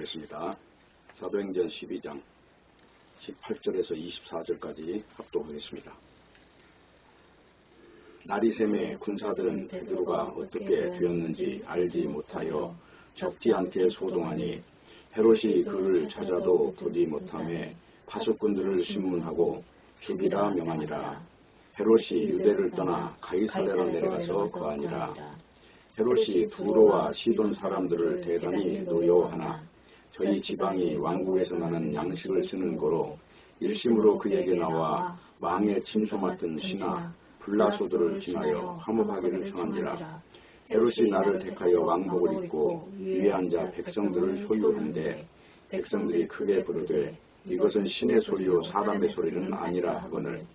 기도하겠습니다. 사도행전 12장 18절에서 24절까지 합독하겠습니다. 날이 새매 군사들은 베드로가 어떻게 되었는지 알지 못하여 적지 않게 소동하니 헤롯이 그를 찾아도 보지 못하매 파수꾼들을 신문하고 죽이라 명하니라. 헤롯이 유대를 떠나 가이사랴로 내려가서 거하니라. 헤롯이 두로와 시돈 사람들을 대단히 노여워하나 저희 지방이 왕국에서 나는 양식을 쓰는 거로 일심으로 그에게 나와 왕의 침소 맡은 신하 블라소들을 지나여 화목하기를 청하니라. 헤롯이 나를 택하여 왕복을 입고 위에 앉아 백성들을 소유한데 백성들이 크게 부르되 이것은 신의 소리요 사람의 소리는 아니라 하거늘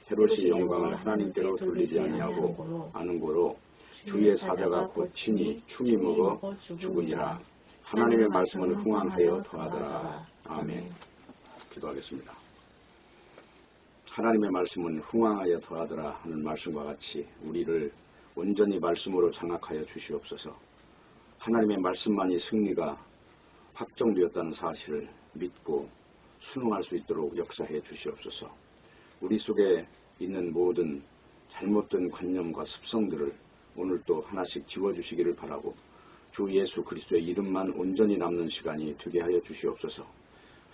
헤롯이 영광을 하나님께로 돌리지 아니하고 아는 고로 주의 사자가 곧 친히 충이 먹어 죽으니라. 하나님의 말씀은 흥왕하여 더하더라. 아멘. 기도하겠습니다. 하나님의 말씀은 흥왕하여 더하더라 하는 말씀과 같이 우리를 온전히 말씀으로 장악하여 주시옵소서. 하나님의 말씀만이 승리가 확정되었다는 사실을 믿고 순응할 수 있도록 역사해 주시옵소서. 우리 속에 있는 모든 잘못된 관념과 습성들을 오늘 또 하나씩 지워주시기를 바라고 주 예수 그리스도의 이름만 온전히 남는 시간이 되게 하여 주시옵소서.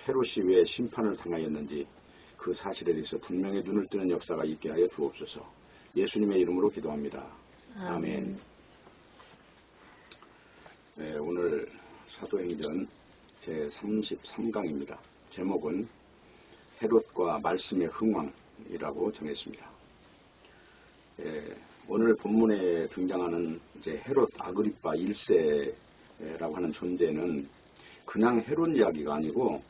헤롯이 왜 심판을 당하였는지 그 사실에 대해서 분명히 눈을 뜨는 역사가 있게 하여 주옵소서. 예수님의 이름으로 기도합니다. 아멘. 네, 오늘 사도행전 제33강입니다. 제목은 헤롯과 말씀의 흥왕이라고 정했습니다. 오늘 본문에 등장하는 이제 헤롯 아그리파 1세라고 하는 존재는 그냥 헤롯 이야기가 아니고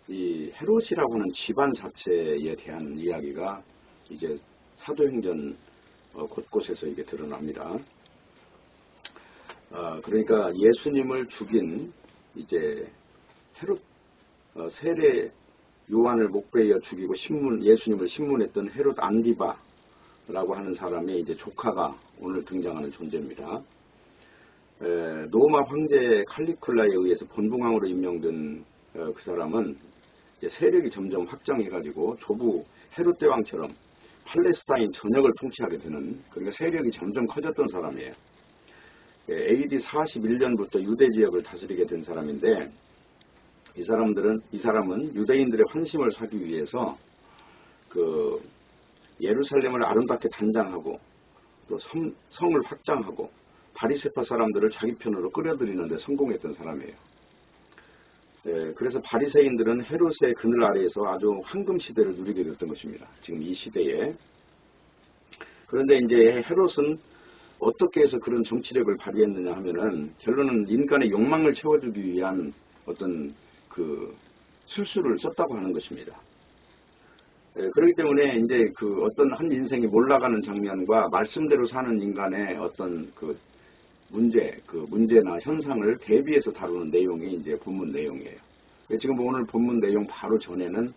이 헤롯이라고 하는 집안 자체에 대한 이야기가 이제 사도행전 곳곳에서 이게 드러납니다. 그러니까 예수님을 죽인 이제 헤롯 세례 요한을 목베어 죽이고 예수님을 신문했던 헤롯 안디바라고 하는 사람의 이제 조카가 오늘 등장하는 존재입니다. 로마 황제 칼리굴라에 의해서 본붕왕으로 임명된 그 사람은 이제 세력이 점점 확장해가지고 조부 헤롯 대왕처럼 팔레스타인 전역을 통치하게 되는, 그러니까 세력이 점점 커졌던 사람이에요. AD 41년부터 유대 지역을 다스리게 된 사람인데 이 사람은 유대인들의 환심을 사기 위해서 그 예루살렘을 아름답게 단장하고 또 성을 확장하고 바리새파 사람들을 자기 편으로 끌어들이는 데 성공했던 사람이에요. 그래서 바리새인들은 헤롯의 그늘 아래에서 아주 황금 시대를 누리게 됐던 것입니다. 지금 이 시대에. 그런데 이제 헤롯은 어떻게 해서 그런 정치력을 발휘했느냐 하면은 결론은 인간의 욕망을 채워주기 위한 어떤 그 술수를 썼다고 하는 것입니다. 그렇기 때문에 이제 그 어떤 한 인생이 몰락하는 장면과 말씀대로 사는 인간의 어떤 그 문제나 현상을 대비해서 다루는 내용이 이제 본문 내용이에요. 지금 오늘 본문 내용 바로 전에는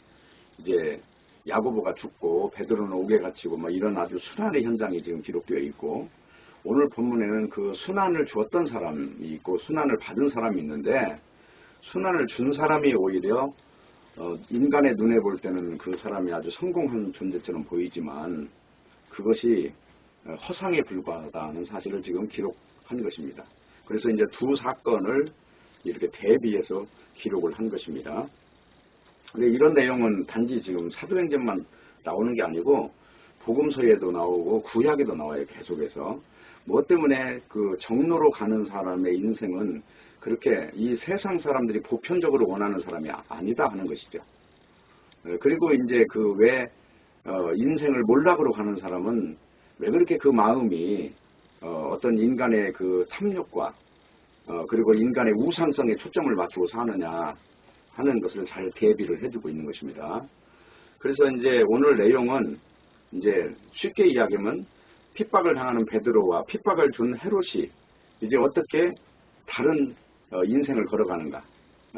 이제 야고보가 죽고 베드로는 옥에 갇히고 뭐 이런 아주 순환의 현장이 지금 기록되어 있고, 오늘 본문에는 그 순환을 줬던 사람이 있고 순환을 받은 사람이 있는데, 순환을 준 사람이 오히려 인간의 눈에 볼 때는 그 사람이 아주 성공한 존재처럼 보이지만 그것이 허상에 불과하다는 사실을 지금 기록한 것입니다. 그래서 이제 두 사건을 이렇게 대비해서 기록을 한 것입니다. 근데 이런 내용은 단지 지금 사도행전만 나오는 게 아니고 복음서에도 나오고 구약에도 나와요. 계속해서. 뭐 때문에 그 정로로 가는 사람의 인생은 그렇게 이 세상 사람들이 보편적으로 원하는 사람이 아니다 하는 것이죠. 그리고 이제 그 왜 인생을 몰락으로 가는 사람은 왜 그렇게 그 마음이 어떤 인간의 그 탐욕과 그리고 인간의 우상성에 초점을 맞추고 사느냐 하는 것을 잘 대비를 해주고 있는 것입니다. 그래서 이제 오늘 내용은 이제 쉽게 이야기하면 핍박을 당하는 베드로와 핍박을 준 헤롯이 이제 어떻게 다른 인생을 걸어가는가,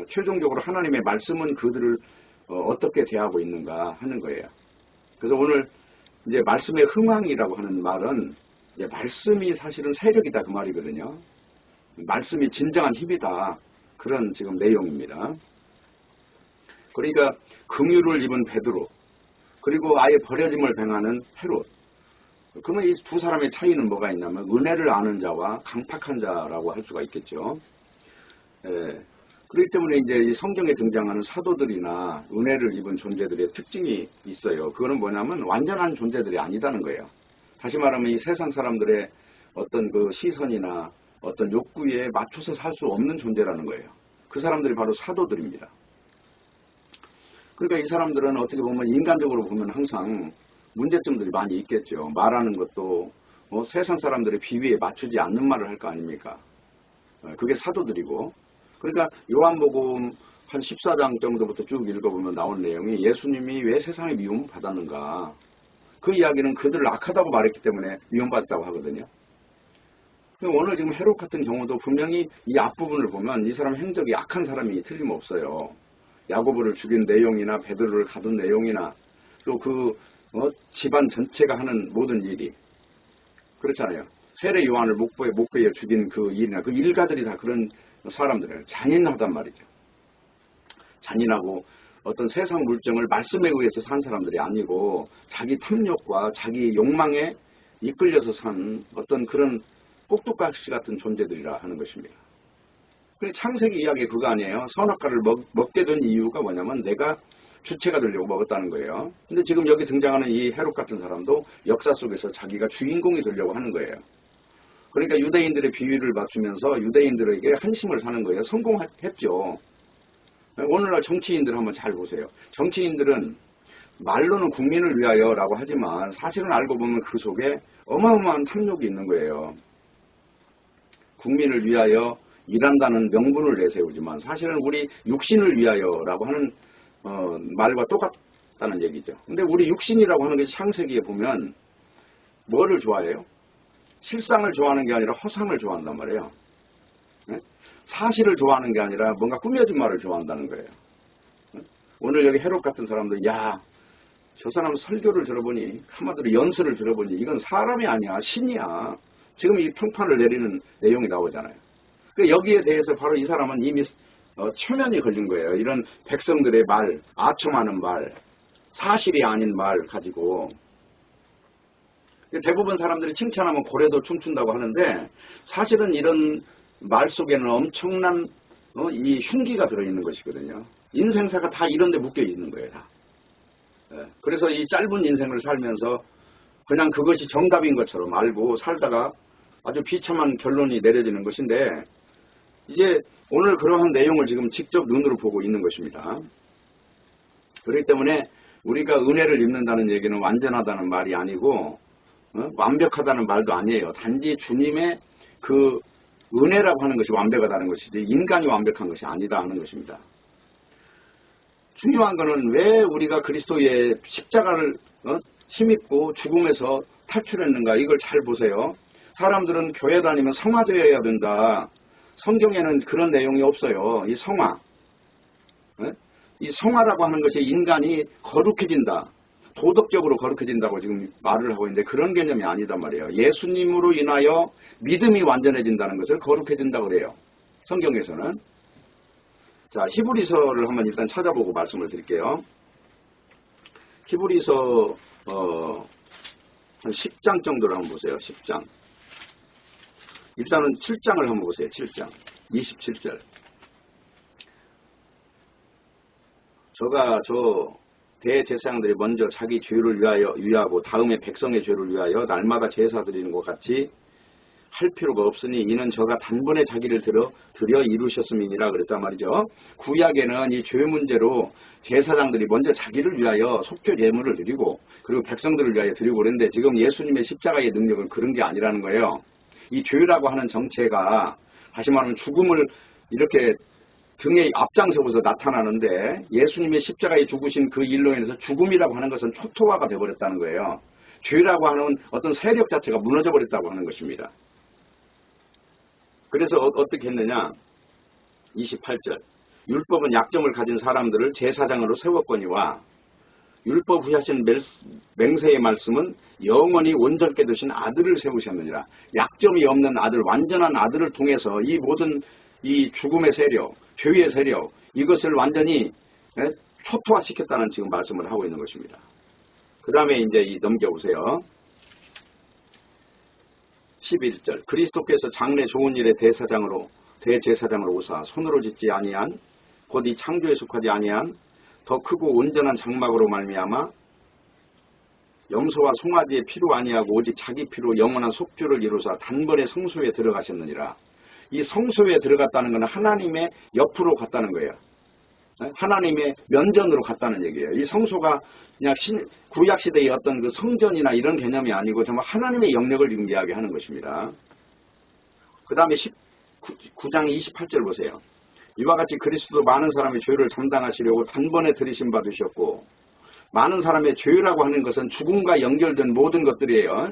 최종적으로 하나님의 말씀은 그들을 어떻게 대하고 있는가 하는 거예요. 그래서 오늘 이제 말씀의 흥왕이라고 하는 말은 이제 말씀이 사실은 세력이다 그 말이거든요. 말씀이 진정한 힘이다. 그런 지금 내용입니다. 그러니까 긍휼을 입은 베드로, 그리고 아예 버려짐을 당하는 헤롯. 그러면 이 두 사람의 차이는 뭐가 있냐면 은혜를 아는 자와 강팍한 자라고 할 수가 있겠죠. 예. 그렇기 때문에 이제 이 성경에 등장하는 사도들이나 은혜를 입은 존재들의 특징이 있어요. 그거는 뭐냐면 완전한 존재들이 아니다는 거예요. 다시 말하면 이 세상 사람들의 어떤 그 시선이나 어떤 욕구에 맞춰서 살 수 없는 존재라는 거예요. 그 사람들이 바로 사도들입니다. 그러니까 이 사람들은 어떻게 보면 인간적으로 보면 항상 문제점들이 많이 있겠죠. 말하는 것도 세상 사람들의 비위에 맞추지 않는 말을 할 거 아닙니까? 그게 사도들이고, 그러니까 요한복음 한 14장 정도부터 쭉 읽어보면 나온 내용이 예수님이 왜 세상에 미움을 받았는가, 그 이야기는 그들을 악하다고 말했기 때문에 미움받았다고 하거든요. 오늘 지금 헤롯 같은 경우도 분명히 이 앞부분을 보면 이 사람 행적이 악한 사람이 틀림없어요. 야고보를 죽인 내용이나 베드로를 가둔 내용이나 또 그 집안 전체가 하는 모든 일이 그렇잖아요. 세례 요한을 목베어 죽인 그 일이나 그 일가들이 다 그런 사람들이에요. 잔인하단 말이죠. 잔인하고 어떤 세상 물정을 말씀에 의해서 산 사람들이 아니고 자기 탐욕과 자기 욕망에 이끌려서 산 어떤 그런 꼭두각시 같은 존재들이라 하는 것입니다. 창세기 이야기 그거 아니에요. 선악과를 먹게 된 이유가 뭐냐면 내가 주체가 되려고 먹었다는 거예요. 근데 지금 여기 등장하는 이 헤롯 같은 사람도 역사 속에서 자기가 주인공이 되려고 하는 거예요. 그러니까 유대인들의 비위를 맞추면서 유대인들에게 한심을 사는 거예요. 성공했죠. 오늘날 정치인들 한번 잘 보세요. 정치인들은 말로는 국민을 위하여라고 하지만 사실은 알고 보면 그 속에 어마어마한 탐욕이 있는 거예요. 국민을 위하여 일한다는 명분을 내세우지만 사실은 우리 육신을 위하여라고 하는 말과 똑같다는 얘기죠. 근데 우리 육신이라고 하는 게 창세기에 보면 뭐를 좋아해요? 실상을 좋아하는 게 아니라 허상을 좋아한단 말이에요. 네? 사실을 좋아하는 게 아니라 뭔가 꾸며진 말을 좋아한다는 거예요. 네? 오늘 여기 헤롯 같은 사람들, 야, 저 사람 설교를 들어보니, 한마디로 연설을 들어보니 이건 사람이 아니야, 신이야. 지금 이 평판을 내리는 내용이 나오잖아요. 여기에 대해서 바로 이 사람은 이미 초면이 걸린 거예요. 이런 백성들의 말, 아첨하는 말, 사실이 아닌 말 가지고. 대부분 사람들이 칭찬하면 고래도 춤춘다고 하는데 사실은 이런 말 속에는 엄청난 이 흉기가 들어있는 것이거든요. 인생사가 다 이런 데 묶여 있는 거예요. 다. 그래서 이 짧은 인생을 살면서 그냥 그것이 정답인 것처럼 알고 살다가 아주 비참한 결론이 내려지는 것인데 이제 오늘 그러한 내용을 지금 직접 눈으로 보고 있는 것입니다. 그렇기 때문에 우리가 은혜를 입는다는 얘기는 완전하다는 말이 아니고 완벽하다는 말도 아니에요. 단지 주님의 그 은혜라고 하는 것이 완벽하다는 것이지 인간이 완벽한 것이 아니다 하는 것입니다. 중요한 것은 왜 우리가 그리스도의 십자가를 힘입고 죽음에서 탈출했는가, 이걸 잘 보세요. 사람들은 교회 다니면 성화되어야 된다. 성경에는 그런 내용이 없어요. 이 성화. 이 성화라고 하는 것이 인간이 거룩해진다. 도덕적으로 거룩해진다고 지금 말을 하고 있는데 그런 개념이 아니단 말이에요. 예수님으로 인하여 믿음이 완전해진다는 것을 거룩해진다고 그래요. 성경에서는. 자, 히브리서를 한번 일단 찾아보고 말씀을 드릴게요. 히브리서 한 10장 정도를 한번 보세요. 10장. 일단은 7장을 한번 보세요. 7장. 27절. 저 대제사장들이 먼저 자기 죄를 위하고 다음에 백성의 죄를 위하여 날마다 제사 드리는 것 같이 할 필요가 없으니 이는 저가 단번에 자기를 들여 이루셨음이니라 그랬단 말이죠. 구약에는 이 죄 문제로 제사장들이 먼저 자기를 위하여 속죄 제물을 드리고 그리고 백성들을 위하여 드리고 그랬는데 지금 예수님의 십자가의 능력은 그런 게 아니라는 거예요. 이 죄라고 하는 정체가 다시 말하면 죽음을 이렇게 등에 앞장서서 나타나는데 예수님의 십자가에 죽으신 그 일로 인해서 죽음이라고 하는 것은 초토화가 되어버렸다는 거예요. 죄라고 하는 어떤 세력 자체가 무너져 버렸다고 하는 것입니다. 그래서 어떻게 했느냐? 28절. 율법은 약점을 가진 사람들을 제사장으로 세웠거니와 율법 후하신 맹세의 말씀은 영원히 온전케 되신 아들을 세우셨느니라. 약점이 없는 아들, 완전한 아들을 통해서 이 모든 이 죽음의 세력, 죄의 세력, 이것을 완전히 초토화시켰다는 지금 말씀을 하고 있는 것입니다. 그 다음에 이제 넘겨보세요. 11절. 그리스도께서 장래 좋은 일의 대제사장으로 오사 손으로 짓지 아니한 곧 이 창조에 속하지 아니한 더 크고 온전한 장막으로 말미암아 염소와 송아지의 피로 아니하고 오직 자기 피로 영원한 속죄를 이루사 단번에 성소에 들어가셨느니라. 이 성소에 들어갔다는 것은 하나님의 옆으로 갔다는 거예요. 하나님의 면전으로 갔다는 얘기예요. 이 성소가 그냥 구약시대의 어떤 그 성전이나 이런 개념이 아니고 정말 하나님의 영역을 지금 이야기하는 것입니다. 그 다음에 9장 28절 보세요. 이와 같이 그리스도 많은 사람의 죄를 담당하시려고 단번에 들이심 받으셨고, 많은 사람의 죄라고 하는 것은 죽음과 연결된 모든 것들이에요.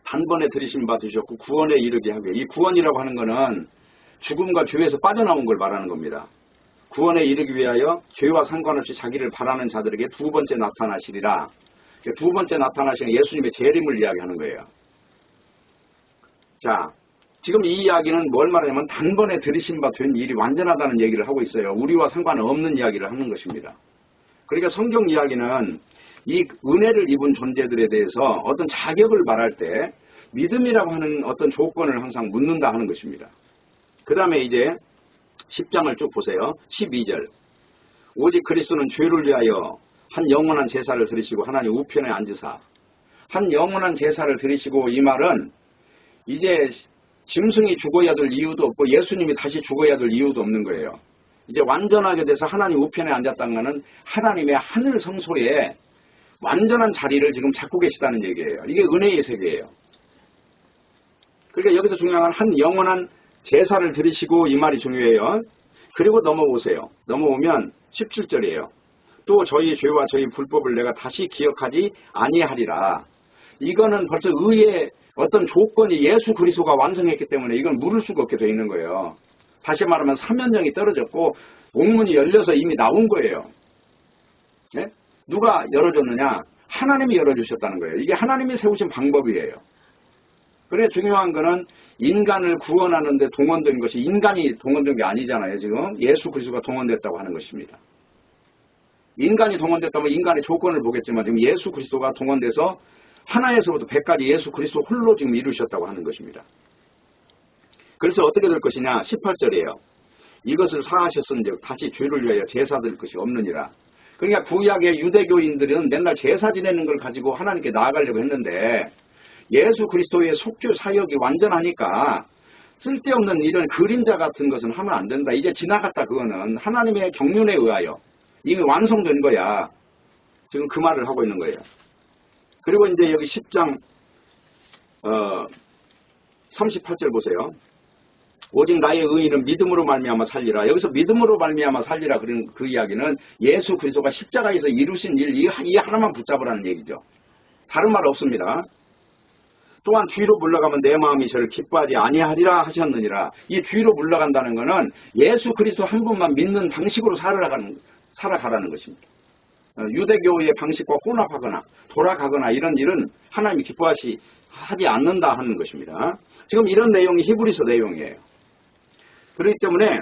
단번에 들이심 받으셨고 구원에 이르게 하고요. 이 구원이라고 하는 것은 죽음과 죄에서 빠져나온 걸 말하는 겁니다. 구원에 이르기 위하여 죄와 상관없이 자기를 바라는 자들에게 두 번째 나타나시리라. 두 번째 나타나시는 예수님의 재림을 이야기하는 거예요. 자, 지금 이 이야기는 뭘 말하냐면 단번에 들이심 받은 일이 완전하다는 얘기를 하고 있어요. 우리와 상관없는 이야기를 하는 것입니다. 그러니까 성경 이야기는 이 은혜를 입은 존재들에 대해서 어떤 자격을 말할 때 믿음이라고 하는 어떤 조건을 항상 묻는다 하는 것입니다. 그 다음에 이제 10장을 쭉 보세요. 12절. 오직 그리스도는 죄를 위하여 한 영원한 제사를 드리시고 하나님 우편에 앉으사. 한 영원한 제사를 드리시고, 이 말은 이제 짐승이 죽어야 될 이유도 없고 예수님이 다시 죽어야 될 이유도 없는 거예요. 이제 완전하게 돼서 하나님 우편에 앉았다는 것은 하나님의 하늘 성소에 완전한 자리를 지금 잡고 계시다는 얘기예요. 이게 은혜의 세계예요. 그러니까 여기서 중요한 건 한 영원한 제사를 드리시고, 이 말이 중요해요. 그리고 넘어오세요. 넘어오면 17절이에요. 또 저희 죄와 저희 불법을 내가 다시 기억하지 아니하리라. 이거는 벌써 의의 어떤 조건이 예수 그리스도가 완성했기 때문에 이건 물을 수가 없게 되어 있는 거예요. 다시 말하면 사면령이 떨어졌고 옥문이 열려서 이미 나온 거예요. 네? 누가 열어줬느냐? 하나님이 열어주셨다는 거예요. 이게 하나님이 세우신 방법이에요. 그래 중요한 거는 인간을 구원하는 데 동원된 것이 인간이 동원된 게 아니잖아요. 지금 예수 그리스도가 동원됐다고 하는 것입니다. 인간이 동원됐다면 인간의 조건을 보겠지만 지금 예수 그리스도가 동원돼서 하나에서부터 100까지 예수 그리스도 홀로 지금 이루셨다고 하는 것입니다. 그래서 어떻게 될 것이냐? 18절이에요. 이것을 사하셨은즉 다시 죄를 위하여 제사 드릴 것이 없느니라. 그러니까 구약의 유대교인들은 맨날 제사 지내는 걸 가지고 하나님께 나아가려고 했는데 예수 그리스도의 속죄 사역이 완전하니까 쓸데없는 이런 그림자 같은 것은 하면 안 된다. 이제 지나갔다. 그거는 하나님의 경륜에 의하여 이미 완성된 거야. 지금 그 말을 하고 있는 거예요. 그리고 이제 여기 10장 38절 보세요. 오직 나의 의인은 믿음으로 말미암아 살리라. 여기서 믿음으로 말미암아 살리라 그런 그 이야기는 예수 그리스도가 십자가에서 이루신 일 이 하나만 붙잡으라는 얘기죠. 다른 말 없습니다. 또한 뒤로 물러가면 내 마음이 저를 기뻐하지 아니하리라 하셨느니라. 이 뒤로 물러간다는 것은 예수 그리스도 한 분만 믿는 방식으로 살아가라는 것입니다. 유대교의 방식과 혼합하거나 돌아가거나 이런 일은 하나님이 기뻐하지 않는다 하는 것입니다. 지금 이런 내용이 히브리서 내용이에요. 그렇기 때문에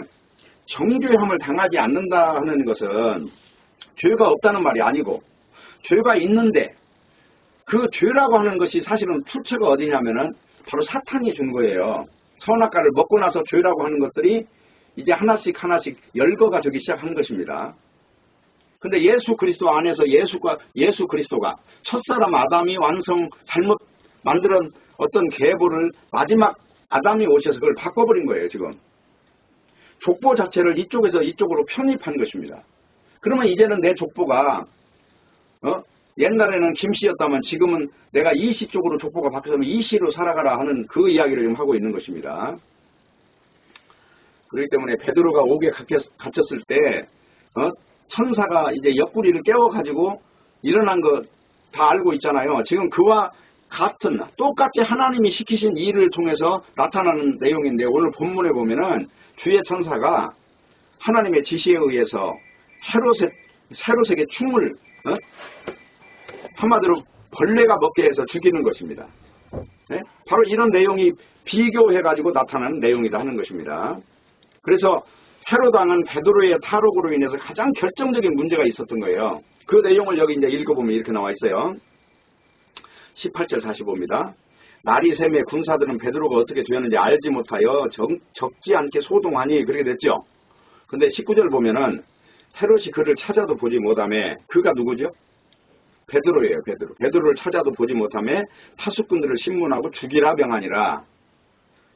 정죄함을 당하지 않는다 하는 것은 죄가 없다는 말이 아니고 죄가 있는데 그 죄라고 하는 것이 사실은 출처가 어디냐면은 바로 사탄이 준 거예요. 선악과를 먹고 나서 죄라고 하는 것들이 이제 하나씩 열거가 되기 시작한 것입니다. 근데 예수 그리스도 안에서 예수 그리스도가 첫사람 아담이 잘못 만드는 어떤 계보를 마지막 아담이 오셔서 그걸 바꿔버린 거예요, 지금. 족보 자체를 이쪽에서 이쪽으로 편입한 것입니다. 그러면 이제는 내 족보가, 옛날에는 김씨였다면 지금은 내가 이씨 쪽으로 족보가 바뀌어서 이씨로 살아가라 하는 그 이야기를 지금 하고 있는 것입니다. 그렇기 때문에 베드로가 옥에 갇혔을 때, 천사가 이제 옆구리를 깨워가지고 일어난 거 다 알고 있잖아요. 지금 그와 같은 똑같이 하나님이 시키신 일을 통해서 나타나는 내용인데 오늘 본문에 보면은 주의 천사가 하나님의 지시에 의해서 헤롯에게 충을 한마디로 벌레가 먹게 해서 죽이는 것입니다. 네? 바로 이런 내용이 비교해가지고 나타나는 내용이다 하는 것입니다. 그래서 헤롯 왕은 베드로의 탈옥으로 인해서 가장 결정적인 문제가 있었던 거예요. 그 내용을 여기 이제 읽어보면 이렇게 나와 있어요. 18절 45입니다. 날이 새매 군사들은 베드로가 어떻게 되었는지 알지 못하여 적지 않게 소동하니 그렇게 됐죠. 근데 19절 보면은 헤롯이 그를 찾아도 보지 못하며, 그가 누구죠? 베드로예요. 베드로를 찾아도 보지 못하며 파수꾼들을 신문하고 죽이라 명하니라.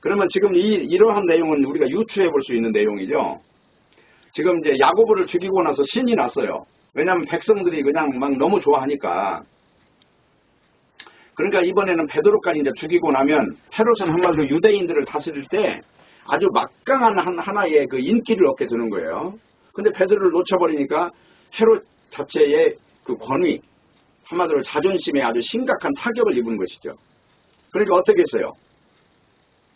그러면 지금 이러한 내용은 우리가 유추해 볼 수 있는 내용이죠. 지금 이제 야고보를 죽이고 나서 신이 났어요. 왜냐하면 백성들이 그냥 막 너무 좋아하니까. 그러니까 이번에는 베드로까지 이제 죽이고 나면 헤롯은 한마디로 유대인들을 다스릴 때 아주 막강한 하나의 그 인기를 얻게 되는 거예요. 근데 베드로를 놓쳐버리니까 헤롯 자체의 그 권위, 한마디로 자존심에 아주 심각한 타격을 입은 것이죠. 그러니까 어떻게 했어요?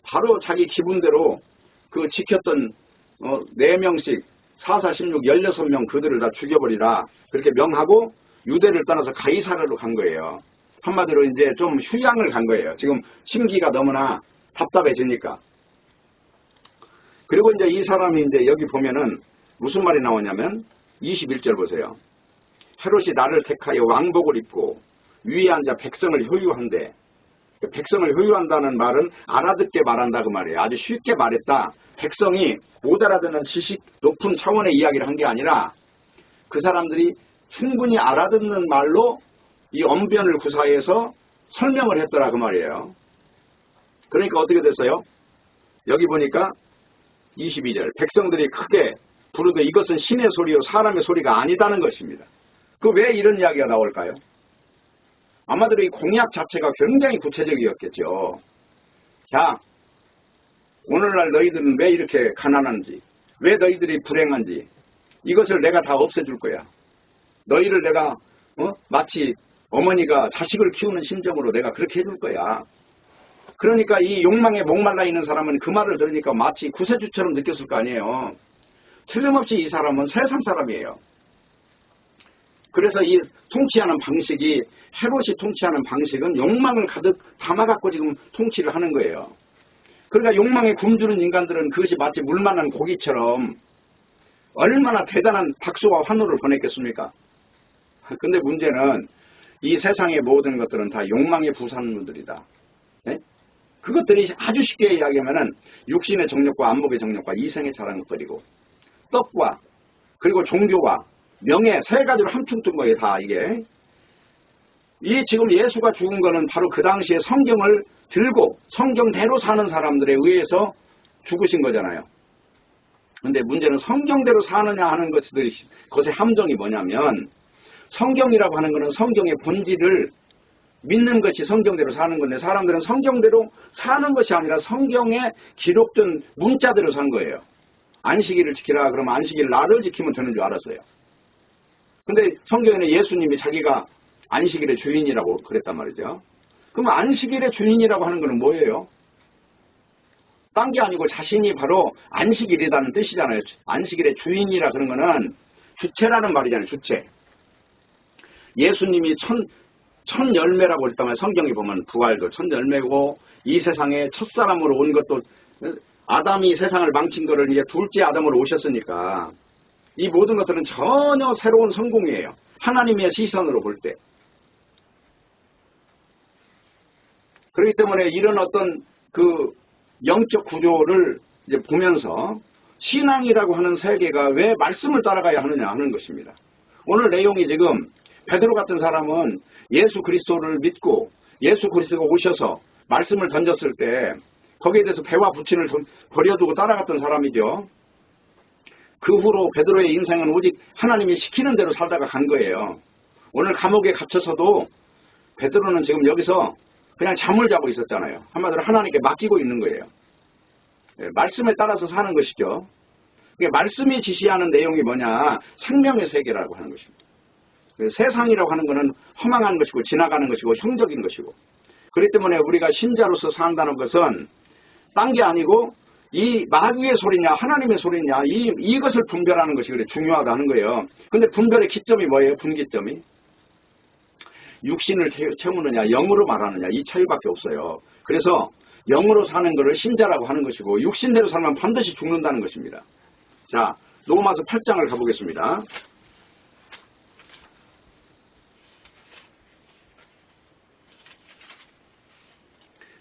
바로 자기 기분대로 그 지켰던 4명씩 4, 16, 16명 그들을 다 죽여버리라 그렇게 명하고 유대를 떠나서 가이사랴로 간 거예요. 한마디로 이제 좀 휴양을 간 거예요. 지금 심기가 너무나 답답해지니까. 그리고 이제 이 사람이 이제 여기 보면은 무슨 말이 나오냐면 21절 보세요. 헤롯이 나를 택하여 왕복을 입고 위에 앉아 백성을 효유한대. 백성을 효유한다는 말은 알아듣게 말한다 그 말이에요. 아주 쉽게 말했다. 백성이 못 알아듣는 지식 높은 차원의 이야기를 한 게 아니라 그 사람들이 충분히 알아듣는 말로 이 언변을 구사해서 설명을 했더라 그 말이에요. 그러니까 어떻게 됐어요? 여기 보니까 22절 백성들이 크게 부르되 이것은 신의 소리요 사람의 소리가 아니다는 것입니다. 그 왜 이런 이야기가 나올까요? 아마도 이 공약 자체가 굉장히 구체적이었겠죠. 자, 오늘날 너희들은 왜 이렇게 가난한지, 왜 너희들이 불행한지 이것을 내가 다 없애줄 거야. 너희를 내가 마치 어머니가 자식을 키우는 심정으로 내가 그렇게 해줄 거야. 그러니까 이 욕망에 목말라 있는 사람은 그 말을 들으니까 마치 구세주처럼 느꼈을 거 아니에요. 틀림없이 이 사람은 세상 사람이에요. 그래서 이 통치하는 방식이, 헤롯이 통치하는 방식은 욕망을 가득 담아갖고 지금 통치를 하는 거예요. 그러니까 욕망에 굶주는 인간들은 그것이 마치 물만한 고기처럼 얼마나 대단한 박수와 환호를 보냈겠습니까? 근데 문제는 이 세상의 모든 것들은 다 욕망의 부산물들이다. 네? 그것들이 아주 쉽게 이야기하면은 육신의 정욕과 안목의 정욕과 이생의 자랑거리고 떡과 그리고 종교와 명예 세 가지로 함축 둔 거예요. 다 이게. 이 지금 예수가 죽은 거는 바로 그 당시에 성경을 들고 성경대로 사는 사람들에 의해서 죽으신 거잖아요. 근데 문제는 성경대로 사느냐 하는 것의 함정이 뭐냐면 성경이라고 하는 것은 성경의 본질을 믿는 것이 성경대로 사는 건데 사람들은 성경대로 사는 것이 아니라 성경에 기록된 문자대로 산 거예요. 안식일을 지키라 그러면 안식일 날을 지키면 되는 줄 알았어요. 근데 성경에는 예수님이 자기가 안식일의 주인이라고 그랬단 말이죠. 그럼 안식일의 주인이라고 하는 것은 뭐예요? 딴 게 아니고 자신이 바로 안식일이라는 뜻이잖아요. 안식일의 주인이라 그런 거는 주체라는 말이잖아요. 주체. 예수님이 첫 열매라고 그랬다면 성경에 보면 부활도 첫 열매고 이 세상에 첫사람으로 온 것도 아담이 세상을 망친 거를 이제 둘째 아담으로 오셨으니까 이 모든 것들은 전혀 새로운 성공이에요. 하나님의 시선으로 볼 때. 그렇기 때문에 이런 어떤 그 영적 구조를 이제 보면서 신앙이라고 하는 세계가 왜 말씀을 따라가야 하느냐 하는 것입니다. 오늘 내용이 지금 베드로 같은 사람은 예수 그리스도를 믿고 예수 그리스도가 오셔서 말씀을 던졌을 때 거기에 대해서 배와 부친을 버려두고 따라갔던 사람이죠. 그 후로 베드로의 인생은 오직 하나님이 시키는 대로 살다가 간 거예요. 오늘 감옥에 갇혀서도 베드로는 지금 여기서 그냥 잠을 자고 있었잖아요. 한마디로 하나님께 맡기고 있는 거예요. 말씀에 따라서 사는 것이죠. 말씀이 지시하는 내용이 뭐냐? 생명의 세계라고 하는 것입니다. 세상이라고 하는 것은 허망한 것이고 지나가는 것이고 형적인 것이고 그렇기 때문에 우리가 신자로서 산다는 것은 딴 게 아니고 이 마귀의 소리냐 하나님의 소리냐 이것을 분별하는 것이 그래 중요하다는 거예요. 근데 분별의 기점이 뭐예요? 분기점이 육신을 채우느냐 영으로 말하느냐 이 차이밖에 없어요. 그래서 영으로 사는 것을 신자라고 하는 것이고 육신대로 살면 반드시 죽는다는 것입니다. 자, 로마서 8장을 가보겠습니다.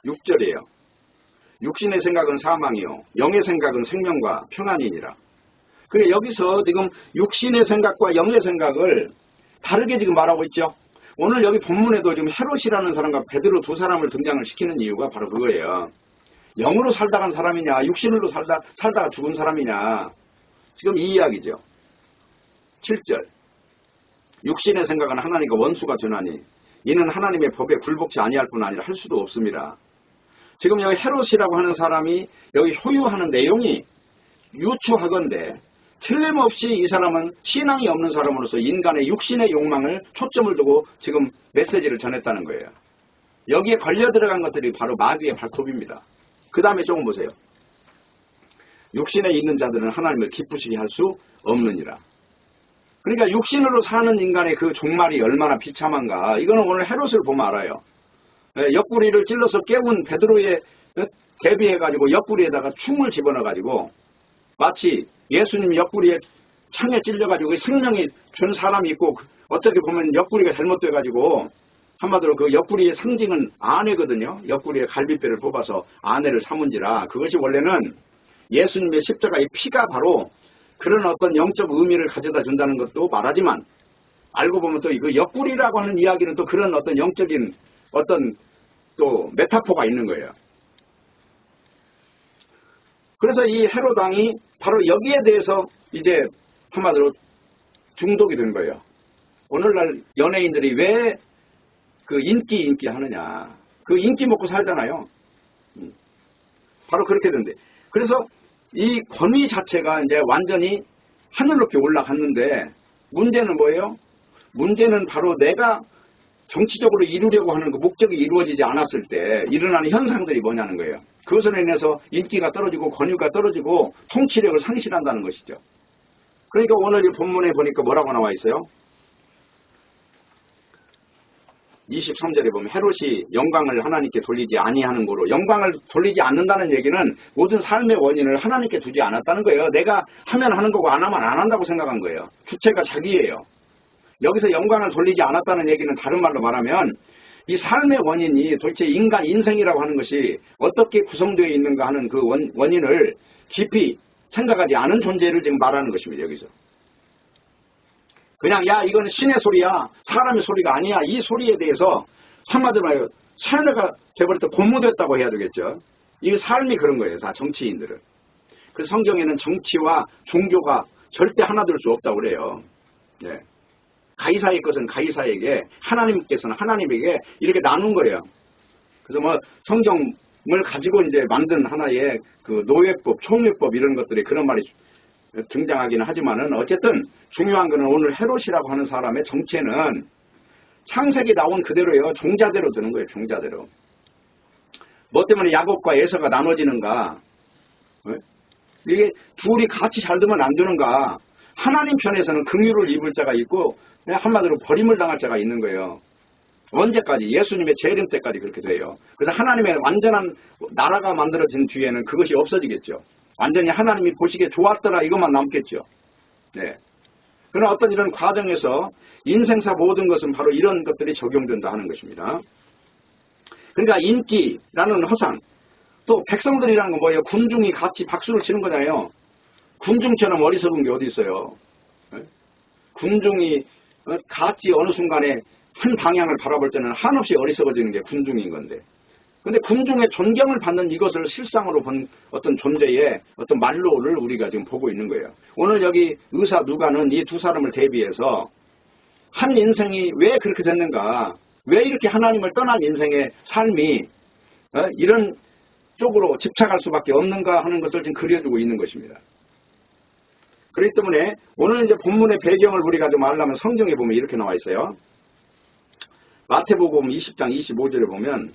6절이에요. 육신의 생각은 사망이요 영의 생각은 생명과 평안이니라. 그러니까 여기서 지금 육신의 생각과 영의 생각을 다르게 지금 말하고 있죠. 오늘 여기 본문에도 지금 헤롯이라는 사람과 베드로 두 사람을 등장을 시키는 이유가 바로 그거예요. 영으로 살다 간 사람이냐 육신으로 살다가 죽은 사람이냐 지금 이 이야기죠. 7절 육신의 생각은 하나님과 원수가 되나니 이는 하나님의 법에 굴복치 아니할 뿐 아니라 할 수도 없습니다. 지금 여기 헤롯이라고 하는 사람이 여기 효유하는 내용이 유추하건대 틀림없이 이 사람은 신앙이 없는 사람으로서 인간의 육신의 욕망을 초점을 두고 지금 메시지를 전했다는 거예요. 여기에 걸려 들어간 것들이 바로 마귀의 발톱입니다. 그 다음에 조금 보세요. 육신에 있는 자들은 하나님을 기쁘시게 할 수 없느니라. 그러니까 육신으로 사는 인간의 그 종말이 얼마나 비참한가 이거는 오늘 헤롯을 보면 알아요. 옆구리를 찔러서 깨운 베드로에 대비해가지고 옆구리에다가 충을 집어넣어가지고 마치 예수님 옆구리에 창에 찔려가지고 생명이 된 사람이 있고 어떻게 보면 옆구리가 잘못돼가지고 한마디로 그 옆구리의 상징은 아내거든요. 옆구리에 갈비뼈를 뽑아서 아내를 삼은지라 그것이 원래는 예수님의 십자가의 피가 바로 그런 어떤 영적 의미를 가져다 준다는 것도 말하지만 알고 보면 또 그 옆구리라고 하는 이야기는 또 그런 어떤 영적인 어떤 또 메타포가 있는 거예요. 그래서 이 헤롯 왕이 바로 여기에 대해서 이제 한마디로 중독이 된 거예요. 오늘날 연예인들이 왜 그 인기 하느냐. 그 인기 먹고 살잖아요. 바로 그렇게 된대. 그래서 이 권위 자체가 이제 완전히 하늘 높이 올라갔는데 문제는 뭐예요? 문제는 바로 내가 정치적으로 이루려고 하는 그 목적이 이루어지지 않았을 때 일어나는 현상들이 뭐냐는 거예요. 그것으로 인해서 인기가 떨어지고 권위가 떨어지고 통치력을 상실한다는 것이죠. 그러니까 오늘 이 본문에 보니까 뭐라고 나와 있어요? 23절에 보면 헤롯이 영광을 하나님께 돌리지 아니하는 거로 영광을 돌리지 않는다는 얘기는 모든 삶의 원인을 하나님께 두지 않았다는 거예요. 내가 하면 하는 거고 안 하면 안 한다고 생각한 거예요. 주체가 자기예요. 여기서 영광을 돌리지 않았다는 얘기는 다른 말로 말하면 이 삶의 원인이 도대체 인간 인생이라고 하는 것이 어떻게 구성되어 있는가 하는 그 원인을 깊이 생각하지 않은 존재를 지금 말하는 것입니다. 여기서. 그냥 야 이거는 신의 소리야 사람의 소리가 아니야 이 소리에 대해서 한마디로 말해요. 사내가 돼버릴 때 고무됐다고 해야 되겠죠. 이 삶이 그런 거예요. 다 정치인들은. 그래서 성경에는 정치와 종교가 절대 하나 될 수 없다고 그래요. 네. 가이사의 것은 가이사에게 하나님께서는 하나님에게 이렇게 나눈 거예요. 그래서 뭐 성경을 가지고 이제 만든 하나의 그 노예법, 총회법 이런 것들이 그런 말이 등장하기는 하지만은 어쨌든 중요한 거는 오늘 헤롯이라고 하는 사람의 정체는 창세기 나온 그대로예요. 종자대로 드는 거예요. 종자대로. 뭐 때문에 야곱과 에서가 나눠지는가? 이게 둘이 같이 잘 되면 안 되는가? 하나님 편에서는 긍휼을 입을 자가 있고 한마디로 버림을 당할 자가 있는 거예요. 언제까지? 예수님의 재림 때까지 그렇게 돼요. 그래서 하나님의 완전한 나라가 만들어진 뒤에는 그것이 없어지겠죠. 완전히 하나님이 보시기에 좋았더라 이것만 남겠죠. 네. 그러나 어떤 이런 과정에서 인생사 모든 것은 바로 이런 것들이 적용된다 하는 것입니다. 그러니까 인기라는 허상, 또 백성들이라는 건 뭐예요? 군중이 같이 박수를 치는 거잖아요. 군중처럼 어리석은 게 어디 있어요? 군중이 같이 어느 순간에 한 방향을 바라볼 때는 한없이 어리석어지는 게 군중인 건데, 근데 군중의 존경을 받는 이것을 실상으로 본 어떤 존재의 어떤 말로를 우리가 지금 보고 있는 거예요. 오늘 여기 의사 누가는 이 두 사람을 대비해서 한 인생이 왜 그렇게 됐는가, 왜 이렇게 하나님을 떠난 인생의 삶이 이런 쪽으로 집착할 수밖에 없는가 하는 것을 지금 그려주고 있는 것입니다. 그렇기 때문에 오늘 이제 본문의 배경을 우리가 좀 알려면 성경에 보면 이렇게 나와 있어요. 마태복음 20장 25절에 보면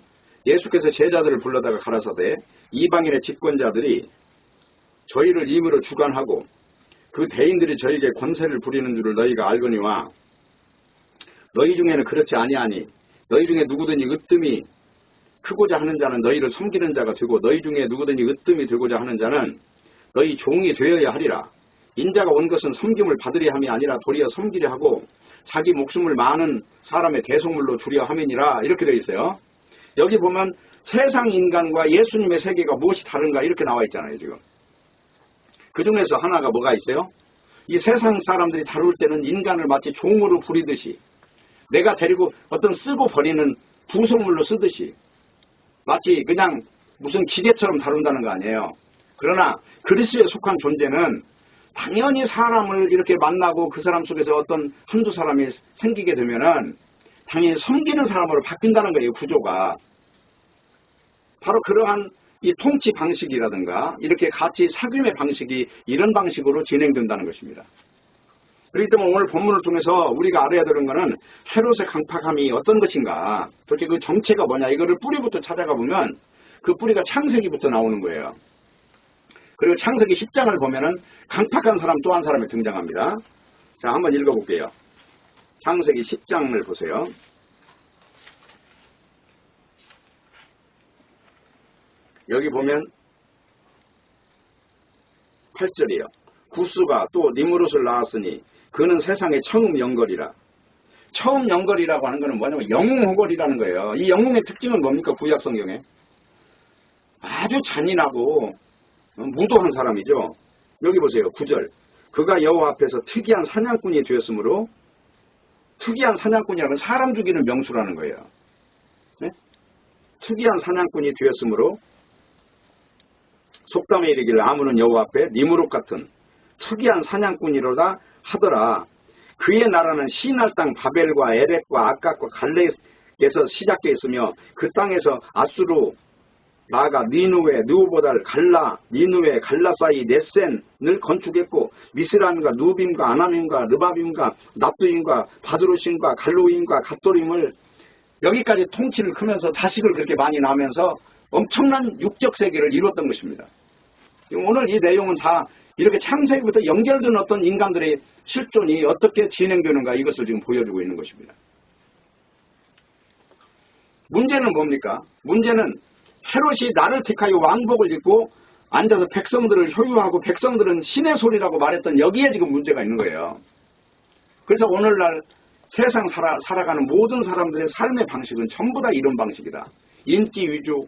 예수께서 제자들을 불러다가 가라사대 이방인의 집권자들이 저희를 임의로 주관하고 그 대인들이 저에게 권세를 부리는 줄을 너희가 알거니와 너희 중에는 그렇지 아니하니 너희 중에 누구든지 으뜸이 크고자 하는 자는 너희를 섬기는 자가 되고 너희 중에 누구든지 으뜸이 되고자 하는 자는 너희 종이 되어야 하리라. 인자가 온 것은 섬김을 받으려 함이 아니라 도리어 섬기려 하고 자기 목숨을 많은 사람의 대속물로 주려 함이니라. 이렇게 되어 있어요. 여기 보면 세상 인간과 예수님의 세계가 무엇이 다른가 이렇게 나와 있잖아요. 지금 그 중에서 하나가 뭐가 있어요? 이 세상 사람들이 다룰 때는 인간을 마치 종으로 부리듯이 내가 데리고 어떤 쓰고 버리는 부속물로 쓰듯이 마치 그냥 무슨 기계처럼 다룬다는 거 아니에요. 그러나 그리스도에 속한 존재는 당연히 사람을 이렇게 만나고 그 사람 속에서 어떤 한두 사람이 생기게 되면은 당연히 섬기는 사람으로 바뀐다는 거예요. 구조가. 바로 그러한 이 통치 방식이라든가 이렇게 같이 사귐의 방식이 이런 방식으로 진행된다는 것입니다. 그렇기 때문에 오늘 본문을 통해서 우리가 알아야 되는 것은 헤롯의 강팍함이 어떤 것인가, 도대체 그 정체가 뭐냐, 이거를 뿌리부터 찾아가 보면 그 뿌리가 창세기부터 나오는 거예요. 그리고 창세기 10장을 보면은 강팍한 사람 또 한 사람이 등장합니다. 자, 한번 읽어볼게요. 창세기 10장을 보세요. 여기 보면 8절이에요. 구스가 또 니므롯을 낳았으니 그는 세상의 처음 영걸이라. 처음 영걸이라고 하는 것은 뭐냐면 영웅호걸이라는 거예요. 이 영웅의 특징은 뭡니까? 구약 성경에 아주 잔인하고 무도한 사람이죠. 여기 보세요. 9절. 그가 여호와 앞에서 특이한 사냥꾼이 되었으므로, 특이한 사냥꾼이라는 사람 죽이는 명수라는 거예요. 네? 특이한 사냥꾼이 되었으므로 속담에 이르기를 아무는 여호와 앞에 니므롯 같은 특이한 사냥꾼이로다 하더라. 그의 나라는 시날 땅 바벨과 에렉과 아깝과 갈레에서 시작되어 있으며 그 땅에서 아수르 나아가 니누웨, 느우보달, 갈라, 니누웨, 갈라 사이 네센을 건축했고 미스람과 누빔과 아나밈과 르바빔과 납두임과 바드로심과 갈로임과 갓도림을 여기까지 통치를 크면서 자식을 그렇게 많이 낳으면서 엄청난 육적 세계를 이루었던 것입니다. 오늘 이 내용은 다 이렇게 창세기부터 연결된 어떤 인간들의 실존이 어떻게 진행되는가 이것을 지금 보여주고 있는 것입니다. 문제는 뭡니까? 문제는 헤롯이 나를 택하여 왕복을 입고 앉아서 백성들을 효유하고 백성들은 신의 소리라고 말했던 여기에 지금 문제가 있는 거예요. 그래서 오늘날 세상 살아가는 모든 사람들의 삶의 방식은 전부 다 이런 방식이다. 인기 위주,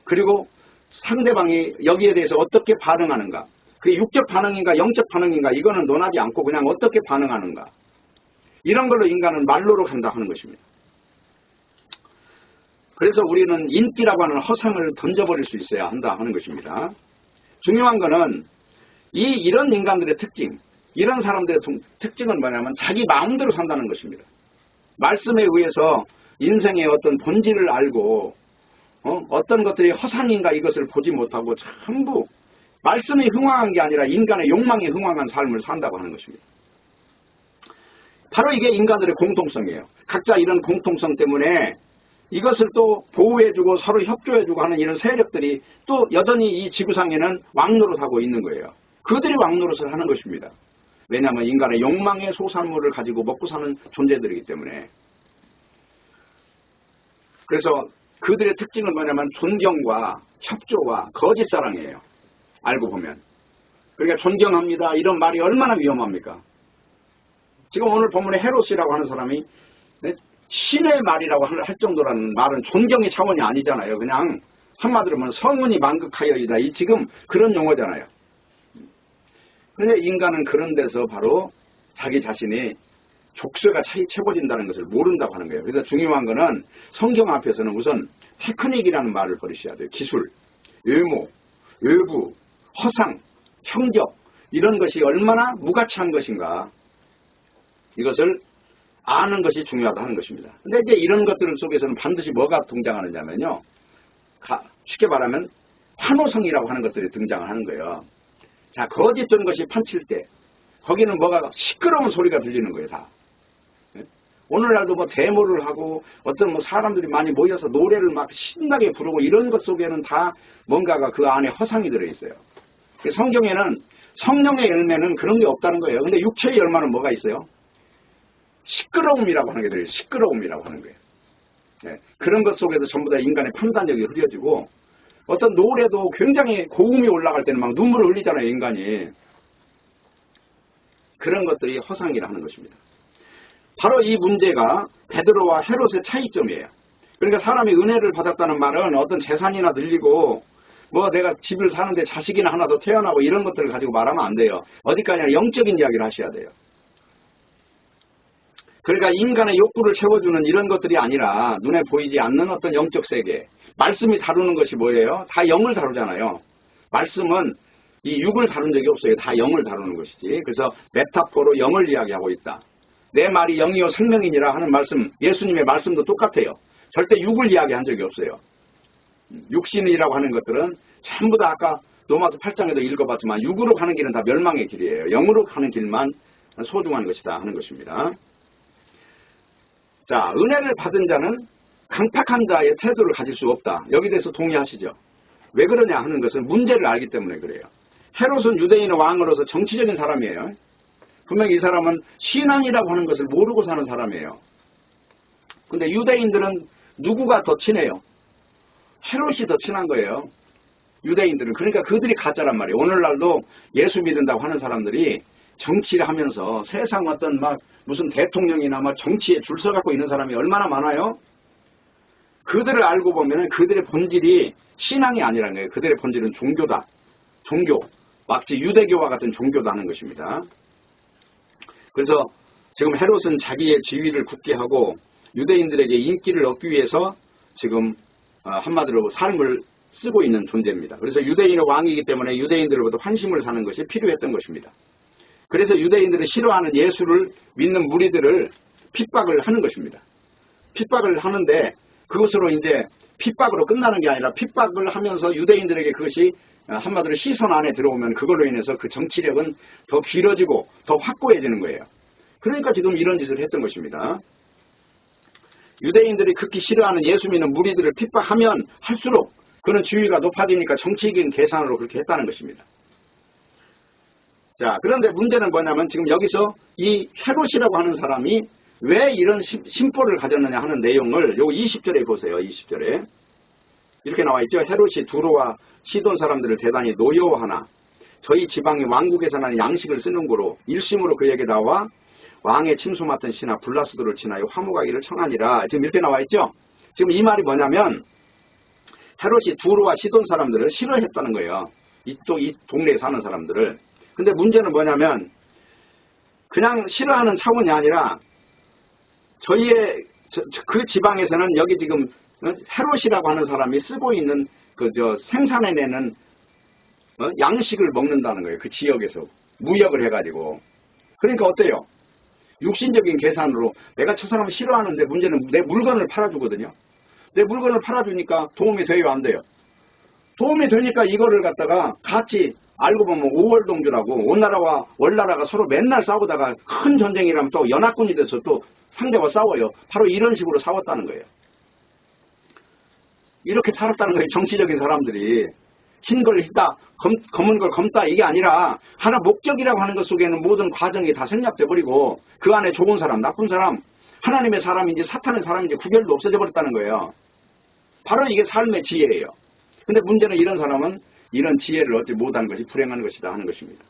그리고 상대방이 여기에 대해서 어떻게 반응하는가, 그게 육적 반응인가 영적 반응인가 이거는 논하지 않고 그냥 어떻게 반응하는가, 이런 걸로 인간은 말로로 간다 하는 것입니다. 그래서 우리는 인기라고 하는 허상을 던져버릴 수 있어야 한다 하는 것입니다. 중요한 거는 이런 인간들의 특징, 이런 사람들의 특징은 뭐냐면 자기 마음대로 산다는 것입니다. 말씀에 의해서 인생의 어떤 본질을 알고 어떤 것들이 허상인가 이것을 보지 못하고 전부 말씀이 흥황한 게 아니라 인간의 욕망에 흥황한 삶을 산다고 하는 것입니다. 바로 이게 인간들의 공통성이에요. 각자 이런 공통성 때문에 이것을 또 보호해주고 서로 협조해주고 하는 이런 세력들이 또 여전히 이 지구상에는 왕노릇하고 있는 거예요. 그들이 왕노릇을 하는 것입니다. 왜냐하면 인간의 욕망의 소산물을 가지고 먹고 사는 존재들이기 때문에. 그래서 그들의 특징은 뭐냐면 존경과 협조와 거짓사랑이에요. 알고 보면. 그러니까 존경합니다 이런 말이 얼마나 위험합니까? 지금 오늘 본문에 헤롯이라고 하는 사람이 신의 말이라고 할 정도라는 말은 존경의 차원이 아니잖아요. 그냥 한마디로 보면 성은이 만극하여이다. 이 지금 그런 용어잖아요. 그런데 인간은 그런 데서 바로 자기 자신이 족쇄가 채워진다는 것을 모른다고 하는 거예요. 그래서 중요한 거는 성경 앞에서는 우선 테크닉이라는 말을 버리셔야 돼요. 기술, 외모, 외부, 허상, 형격 이런 것이 얼마나 무가치한 것인가 이것을 아는 것이 중요하다 하는 것입니다. 근데 이제 이런 것들 속에서는 반드시 뭐가 등장하느냐면요. 쉽게 말하면 환호성이라고 하는 것들이 등장을 하는 거예요. 자, 거짓된 것이 판칠 때 거기는 뭐가 시끄러운 소리가 들리는 거예요, 다. 오늘날도 뭐 데모를 하고 어떤 뭐 사람들이 많이 모여서 노래를 막 신나게 부르고 이런 것 속에는 다 뭔가가 그 안에 허상이 들어있어요. 성경에는 성령의 열매는 그런 게 없다는 거예요. 근데 육체의 열매는 뭐가 있어요? 시끄러움이라고 하는 게 들어요. 시끄러움이라고 하는 거예요. 예, 그런 것 속에서 전부 다 인간의 판단력이 흐려지고 어떤 노래도 굉장히 고음이 올라갈 때는 막 눈물을 흘리잖아요. 인간이. 그런 것들이 허상이라 하는 것입니다. 바로 이 문제가 베드로와 헤롯의 차이점이에요. 그러니까 사람이 은혜를 받았다는 말은 어떤 재산이나 늘리고 뭐 내가 집을 사는데 자식이나 하나 더 태어나고 이런 것들을 가지고 말하면 안 돼요. 어디까지나 영적인 이야기를 하셔야 돼요. 그러니까 인간의 욕구를 채워주는 이런 것들이 아니라 눈에 보이지 않는 어떤 영적 세계. 말씀이 다루는 것이 뭐예요? 다 영을 다루잖아요. 말씀은 이 육을 다룬 적이 없어요. 다 영을 다루는 것이지. 그래서 메타포로 영을 이야기하고 있다. 내 말이 영이요 생명이니라 하는 말씀, 예수님의 말씀도 똑같아요. 절대 육을 이야기한 적이 없어요. 육신이라고 하는 것들은 전부 다 아까 로마서 8장에도 읽어봤지만 육으로 가는 길은 다 멸망의 길이에요. 영으로 가는 길만 소중한 것이다 하는 것입니다. 자, 은혜를 받은 자는 강팍한 자의 태도를 가질 수 없다. 여기 대해서 동의하시죠? 왜 그러냐 하는 것은 문제를 알기 때문에 그래요. 헤롯은 유대인의 왕으로서 정치적인 사람이에요. 분명히 이 사람은 신앙이라고 하는 것을 모르고 사는 사람이에요. 근데 유대인들은 누구가 더 친해요? 헤롯이 더 친한 거예요. 유대인들은. 그러니까 그들이 가짜란 말이에요. 오늘날도 예수 믿는다고 하는 사람들이 정치를 하면서 세상 어떤 막 무슨 대통령이나 막 정치에 줄 서갖고 있는 사람이 얼마나 많아요? 그들을 알고 보면 그들의 본질이 신앙이 아니라는 거예요. 그들의 본질은 종교다. 종교. 마치 유대교와 같은 종교다 하는 것입니다. 그래서 지금 헤롯은 자기의 지위를 굳게 하고 유대인들에게 인기를 얻기 위해서 지금 한마디로 삶을 쓰고 있는 존재입니다. 그래서 유대인의 왕이기 때문에 유대인들로부터 환심을 사는 것이 필요했던 것입니다. 그래서 유대인들이 싫어하는 예수를 믿는 무리들을 핍박을 하는 것입니다. 핍박을 하는데 그것으로 이제 핍박으로 끝나는 게 아니라 핍박을 하면서 유대인들에게 그것이 한마디로 시선 안에 들어오면 그걸로 인해서 그 정치력은 더 길어지고 더 확고해지는 거예요. 그러니까 지금 이런 짓을 했던 것입니다. 유대인들이 극히 싫어하는 예수 믿는 무리들을 핍박하면 할수록 그는 지위가 높아지니까 정치적인 계산으로 그렇게 했다는 것입니다. 자, 그런데 문제는 뭐냐면 지금 여기서 이 헤롯이라고 하는 사람이 왜 이런 심보를 가졌느냐 하는 내용을 요 20절에 보세요. 20절에 이렇게 나와 있죠. 헤롯이 두로와 시돈 사람들을 대단히 노여워하나 저희 지방의 왕국에서 나는 양식을 쓰는 고로 일심으로 그에게 나와 왕의 침수 맡은 신하 블라스도를 지나여 화목하기를 청하니라. 지금 이렇게 나와 있죠. 지금 이 말이 뭐냐면 헤롯이 두로와 시돈 사람들을 싫어했다는 거예요. 이쪽 이 동네에 사는 사람들을. 근데 문제는 뭐냐면 그냥 싫어하는 차원이 아니라 저희의 그 지방에서는 여기 지금 헤롯이라고 하는 사람이 쓰고 있는 생산해내는 양식을 먹는다는 거예요. 그 지역에서 무역을 해가지고. 그러니까 어때요? 육신적인 계산으로 내가 저 사람을 싫어하는데 문제는 내 물건을 팔아주거든요. 내 물건을 팔아주니까 도움이 돼요, 안 돼요? 도움이 되니까 이거를 갖다가 같이 알고 보면 오월동주라고 원나라와 월나라가 서로 맨날 싸우다가 큰 전쟁이라면 또 연합군이 돼서 또 상대와 싸워요. 바로 이런 식으로 싸웠다는 거예요. 이렇게 살았다는 거예요. 정치적인 사람들이. 흰 걸 흰다, 검은 걸 검다 이게 아니라 하나 목적이라고 하는 것 속에는 모든 과정이 다 생략돼 버리고 그 안에 좋은 사람, 나쁜 사람, 하나님의 사람인지 사탄의 사람인지 구별도 없어져 버렸다는 거예요. 바로 이게 삶의 지혜예요. 근데 문제는 이런 사람은 이런 지혜를 얻지 못하는 것이 불행한 것이다 하는 것입니다.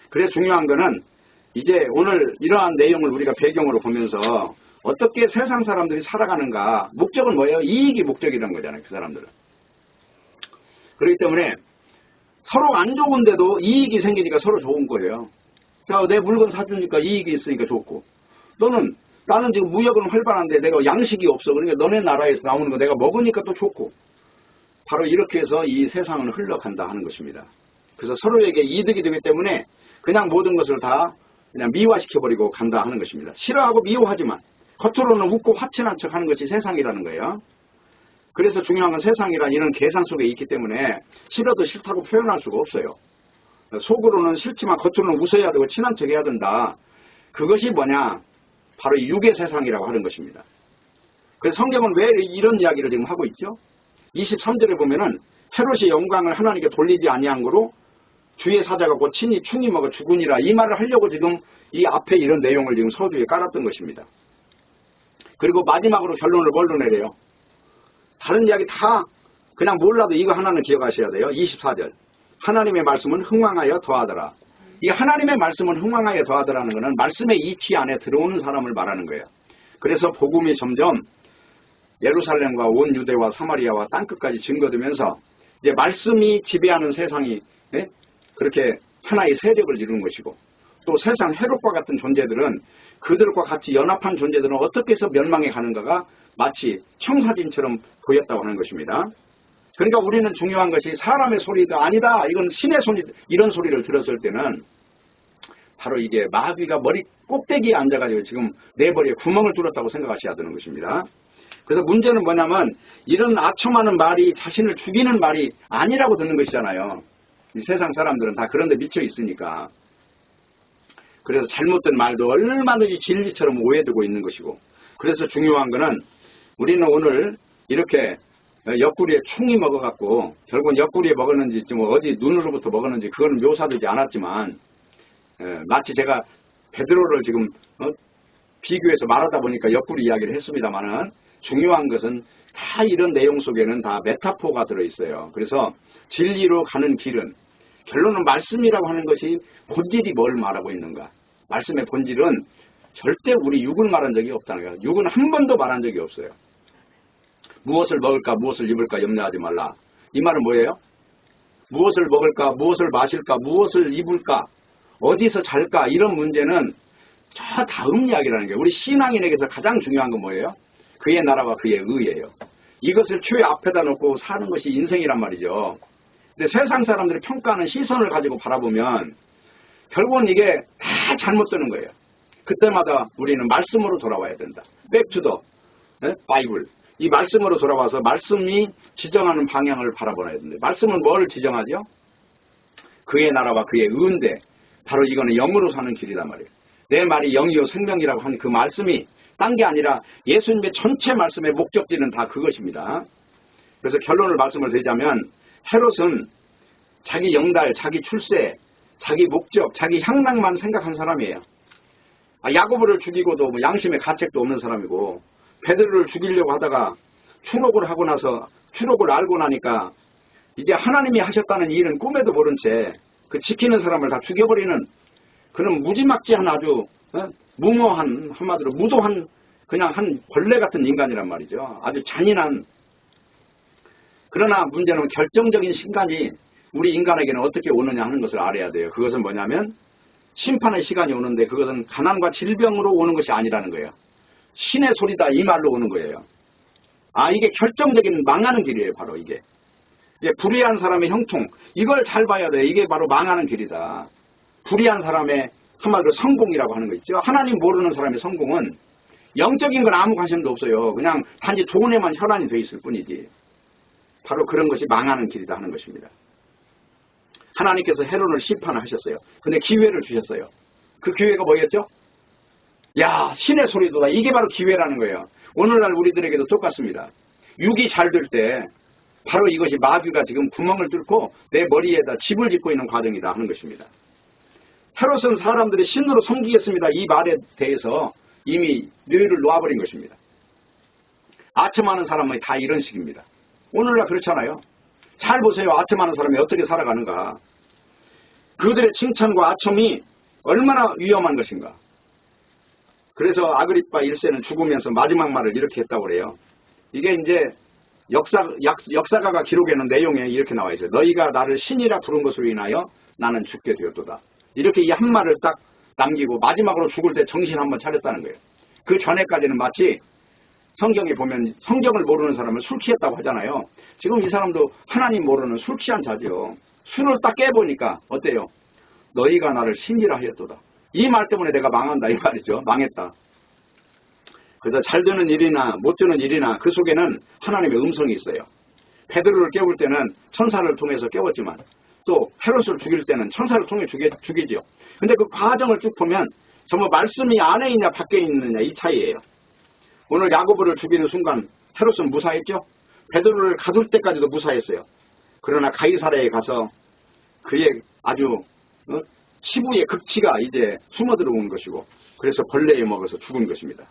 그래서 중요한 거는 이제 오늘 이러한 내용을 우리가 배경으로 보면서 어떻게 세상 사람들이 살아가는가. 목적은 뭐예요? 이익이 목적이라는 거잖아요. 그 사람들은. 그렇기 때문에 서로 안 좋은데도 이익이 생기니까 서로 좋은 거예요. 자, 내 물건 사주니까 이익이 있으니까 좋고 나는 지금 무역은 활발한데 내가 양식이 없어. 그러니까 너네 나라에서 나오는 거 내가 먹으니까 또 좋고. 바로 이렇게 해서 이 세상은 흘러간다 하는 것입니다. 그래서 서로에게 이득이 되기 때문에 그냥 모든 것을 다 그냥 미화시켜버리고 간다 하는 것입니다. 싫어하고 미워하지만 겉으로는 웃고 화친한 척 하는 것이 세상이라는 거예요. 그래서 중요한 건 세상이란 이런 계산 속에 있기 때문에 싫어도 싫다고 표현할 수가 없어요. 속으로는 싫지만 겉으로는 웃어야 되고 친한 척 해야 된다. 그것이 뭐냐? 바로 이 육의 세상이라고 하는 것입니다. 그래서 성경은 왜 이런 이야기를 지금 하고 있죠? 23절에 보면은 헤롯이 영광을 하나님께 돌리지 아니한 거로 주의 사자가 곧 친히 충이 먹어 죽으니라 이 말을 하려고 지금 이 앞에 이런 내용을 지금 서두에 깔았던 것입니다. 그리고 마지막으로 결론을 뭘로 내려요? 다른 이야기 다 그냥 몰라도 이거 하나는 기억하셔야 돼요. 24절. 하나님의 말씀은 흥왕하여 더하더라. 이 하나님의 말씀은 흥왕하여 더하더라는 것은 말씀의 이치 안에 들어오는 사람을 말하는 거예요. 그래서 복음이 점점 예루살렘과 온 유대와 사마리아와 땅끝까지 증거되면서 이제 말씀이 지배하는 세상이 그렇게 하나의 세력을 이루는 것이고, 또 세상 헤롯과 같은 존재들은 그들과 같이 연합한 존재들은 어떻게 해서 멸망해 가는가가 마치 청사진처럼 보였다고 하는 것입니다. 그러니까 우리는 중요한 것이 사람의 소리가 아니다, 이건 신의 소리, 이런 소리를 들었을 때는 바로 이게 마귀가 머리 꼭대기에 앉아가지고 지금 내 머리에 구멍을 뚫었다고 생각하셔야 되는 것입니다. 그래서 문제는 뭐냐면 이런 아첨하는 말이 자신을 죽이는 말이 아니라고 듣는 것이잖아요. 이 세상 사람들은 다 그런 데 미쳐 있으니까. 그래서 잘못된 말도 얼마든지 진리처럼 오해되고 있는 것이고, 그래서 중요한 거는 우리는 오늘 이렇게 옆구리에 충이 먹어갖고 결국은 옆구리에 먹었는지 좀 어디 눈으로부터 먹었는지 그거는 묘사되지 않았지만, 마치 제가 베드로를 지금 비교해서 말하다 보니까 옆구리 이야기를 했습니다만은, 중요한 것은 다 이런 내용 속에는 다 메타포가 들어있어요. 그래서 진리로 가는 길은, 결론은 말씀이라고 하는 것이 본질이 뭘 말하고 있는가. 말씀의 본질은 절대 우리 육을 말한 적이 없다는 거예요. 육은 한 번도 말한 적이 없어요. 무엇을 먹을까 무엇을 입을까 염려하지 말라. 이 말은 뭐예요? 무엇을 먹을까 무엇을 마실까 무엇을 입을까 어디서 잘까, 이런 문제는 저 다음 이야기라는 거예요. 우리 신앙인에게서 가장 중요한 건 뭐예요? 그의 나라와 그의 의예요. 이것을 최 앞에다 놓고 사는 것이 인생이란 말이죠. 근데 세상 사람들이 평가하는 시선을 가지고 바라보면 결국은 이게 다 잘못되는 거예요. 그때마다 우리는 말씀으로 돌아와야 된다. Back to the Bible. 이 말씀으로 돌아와서 말씀이 지정하는 방향을 바라봐야 된다. 말씀은 뭘 지정하죠? 그의 나라와 그의 의인데, 바로 이거는 영으로 사는 길이란 말이에요. 내 말이 영이요 생명이라고 한 그 말씀이 딴 게 아니라 예수님의 전체 말씀의 목적지는 다 그것입니다. 그래서 결론을 말씀을 드리자면 헤롯은 자기 영달, 자기 출세, 자기 목적, 자기 향락만 생각한 사람이에요. 야고보를 죽이고도 뭐 양심의 가책도 없는 사람이고, 베드로를 죽이려고 하다가 추록을 하고 나서 추록을 알고 나니까 이제 하나님이 하셨다는 일은 꿈에도 모른 채 그 지키는 사람을 다 죽여버리는 그런 무지막지한 아주 무모한, 한마디로 무도한 그냥 한 벌레 같은 인간이란 말이죠. 아주 잔인한. 그러나 문제는 결정적인 순간이 우리 인간에게는 어떻게 오느냐 하는 것을 알아야 돼요. 그것은 뭐냐면 심판의 시간이 오는데 그것은 가난과 질병으로 오는 것이 아니라는 거예요. 신의 소리다, 이 말로 오는 거예요. 이게 결정적인 망하는 길이에요. 바로 이게. 불의한 사람의 형통, 이걸 잘 봐야 돼요. 이게 바로 망하는 길이다. 불의한 사람의 한마디로 성공이라고 하는 거 있죠. 하나님 모르는 사람의 성공은 영적인 건 아무 관심도 없어요. 그냥 단지 돈에만 혈안이 돼 있을 뿐이지. 바로 그런 것이 망하는 길이다 하는 것입니다. 하나님께서 헤롯을 심판을 하셨어요. 근데 기회를 주셨어요. 그 기회가 뭐였죠? 야, 신의 소리도다. 이게 바로 기회라는 거예요. 오늘날 우리들에게도 똑같습니다. 육이 잘 될 때 바로 이것이 마귀가 지금 구멍을 뚫고 내 머리에다 집을 짓고 있는 과정이다 하는 것입니다. 헤롯은 사람들이 신으로 섬기겠습니다. 이 말에 대해서 이미 뇌를 놓아버린 것입니다. 아첨하는 사람은 다 이런 식입니다. 오늘날 그렇잖아요. 잘 보세요. 아첨하는 사람이 어떻게 살아가는가. 그들의 칭찬과 아첨이 얼마나 위험한 것인가. 그래서 아그리빠 1세는 죽으면서 마지막 말을 이렇게 했다고 그래요. 이게 이제 역사가가 기록해놓은 내용에 이렇게 나와 있어요. 너희가 나를 신이라 부른 것으로 인하여 나는 죽게 되었도다. 이렇게 이 한 말을 딱 남기고 마지막으로 죽을 때 정신 한번 차렸다는 거예요. 그 전에까지는 마치 성경에 보면 성경을 모르는 사람을 술 취했다고 하잖아요. 지금 이 사람도 하나님 모르는 술 취한 자죠. 술을 딱 깨보니까 어때요? 너희가 나를 신이라 하였도다. 이 말 때문에 내가 망한다 이 말이죠. 망했다. 그래서 잘 되는 일이나 못 되는 일이나 그 속에는 하나님의 음성이 있어요. 베드로를 깨울 때는 천사를 통해서 깨웠지만 또 헤롯을 죽일 때는 천사를 통해 죽이죠. 근데 그 과정을 쭉 보면 정말 말씀이 안에 있냐 밖에 있느냐 이 차이예요. 오늘 야고보를 죽이는 순간 헤롯은 무사했죠. 베드로를 가둘 때까지도 무사했어요. 그러나 가이사랴에 가서 그의 아주 치부의 극치가 이제 숨어 들어온 것이고 그래서 벌레에 먹어서 죽은 것입니다.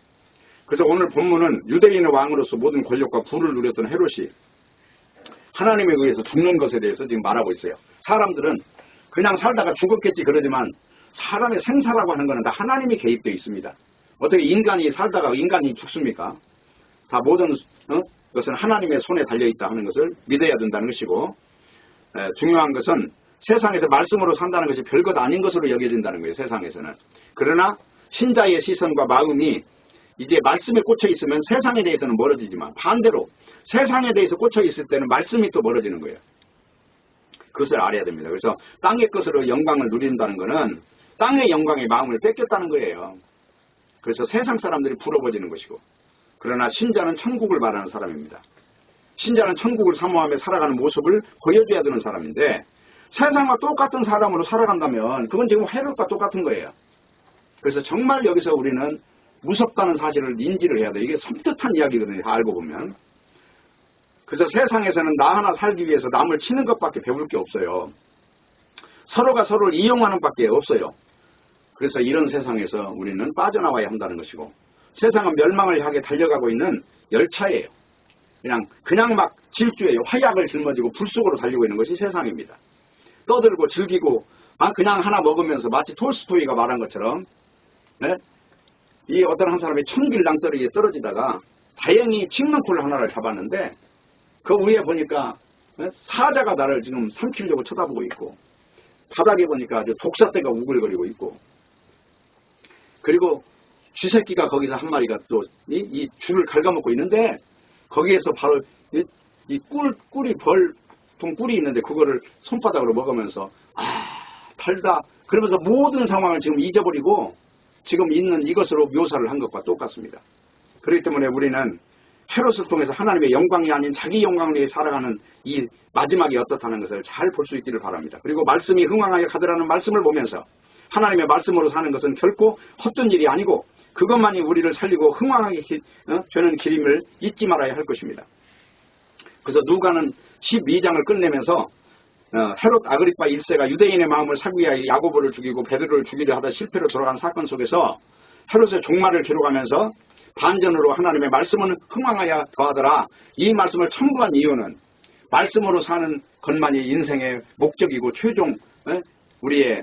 그래서 오늘 본문은 유대인의 왕으로서 모든 권력과 부를 누렸던 헤롯이 하나님에 의해서 죽는 것에 대해서 지금 말하고 있어요. 사람들은 그냥 살다가 죽었겠지 그러지만 사람의 생사라고 하는 것은 다 하나님이 개입되어 있습니다. 어떻게 인간이 살다가 인간이 죽습니까? 다 모든 것은 하나님의 손에 달려있다 하는 것을 믿어야 된다는 것이고 중요한 것은 세상에서 말씀으로 산다는 것이 별것 아닌 것으로 여겨진다는 거예요. 세상에서는. 그러나 신자의 시선과 마음이 이제 말씀에 꽂혀 있으면 세상에 대해서는 멀어지지만 반대로 세상에 대해서 꽂혀 있을 때는 말씀이 또 멀어지는 거예요. 그것을 알아야 됩니다. 그래서 땅의 것으로 영광을 누린다는 것은 땅의 영광의 마음을 뺏겼다는 거예요. 그래서 세상 사람들이 부러워지는 것이고 그러나 신자는 천국을 말하는 사람입니다. 신자는 천국을 사모하며 살아가는 모습을 보여줘야 되는 사람인데 세상과 똑같은 사람으로 살아간다면 그건 지금 헤롯과 똑같은 거예요. 그래서 정말 여기서 우리는 무섭다는 사실을 인지를 해야 돼요. 이게 섬뜩한 이야기거든요. 다 알고 보면. 그래서 세상에서는 나 하나 살기 위해서 남을 치는 것밖에 배울 게 없어요. 서로가 서로를 이용하는 밖에 없어요. 그래서 이런 세상에서 우리는 빠져나와야 한다는 것이고 세상은 멸망을 향해 달려가고 있는 열차예요. 그냥 막 질주해요. 화약을 짊어지고 불 속으로 달리고 있는 것이 세상입니다. 떠들고 즐기고 그냥 하나 먹으면서 마치 톨스토이가 말한 것처럼 이 어떤 한 사람이 천길 낭떠러기에 떨어지다가 다행히 칡능쿨 하나를 잡았는데 그 위에 보니까 사자가 나를 지금 삼키려고 쳐다보고 있고 바닥에 보니까 아주 독사떼가 우글거리고 있고 그리고 쥐새끼가 거기서 한 마리가 또 이 줄을 갉아먹고 있는데 거기에서 바로 이 꿀이 벌통 꿀이 있는데 그거를 손바닥으로 먹으면서 달다 그러면서 모든 상황을 지금 잊어버리고 지금 있는 이것으로 묘사를 한 것과 똑같습니다. 그렇기 때문에 우리는 헤롯을 통해서 하나님의 영광이 아닌 자기 영광을 위해 살아가는 이 마지막이 어떻다는 것을 잘 볼 수 있기를 바랍니다. 그리고 말씀이 흥왕하여 가더라는 말씀을 보면서 하나님의 말씀으로 사는 것은 결코 헛된 일이 아니고 그것만이 우리를 살리고 흥왕하게 되는 길임을 잊지 말아야 할 것입니다. 그래서 누가는 12장을 끝내면서 헤롯 아그리파 1세가 유대인의 마음을 사기 위하여 야고보를 죽이고 베드로를 죽이려 하다 실패로 돌아간 사건 속에서 헤롯의 종말을 기록하면서 반전으로 하나님의 말씀은 흥왕하여 더하더라. 이 말씀을 첨부한 이유는 말씀으로 사는 것만이 인생의 목적이고 최종 우리의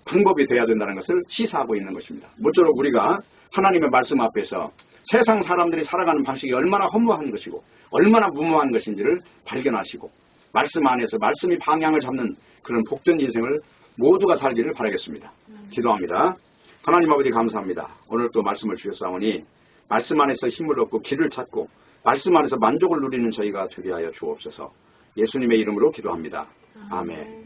방법이 되어야 된다는 것을 시사하고 있는 것입니다. 모쪼록 우리가 하나님의 말씀 앞에서 세상 사람들이 살아가는 방식이 얼마나 허무한 것이고 얼마나 무모한 것인지를 발견하시고 말씀 안에서 말씀이 방향을 잡는 그런 복된 인생을 모두가 살기를 바라겠습니다. 기도합니다. 하나님 아버지 감사합니다. 오늘 또 말씀을 주셨사오니 말씀 안에서 힘을 얻고 길을 찾고 말씀 안에서 만족을 누리는 저희가 되게 하여 주옵소서. 예수님의 이름으로 기도합니다. 아멘.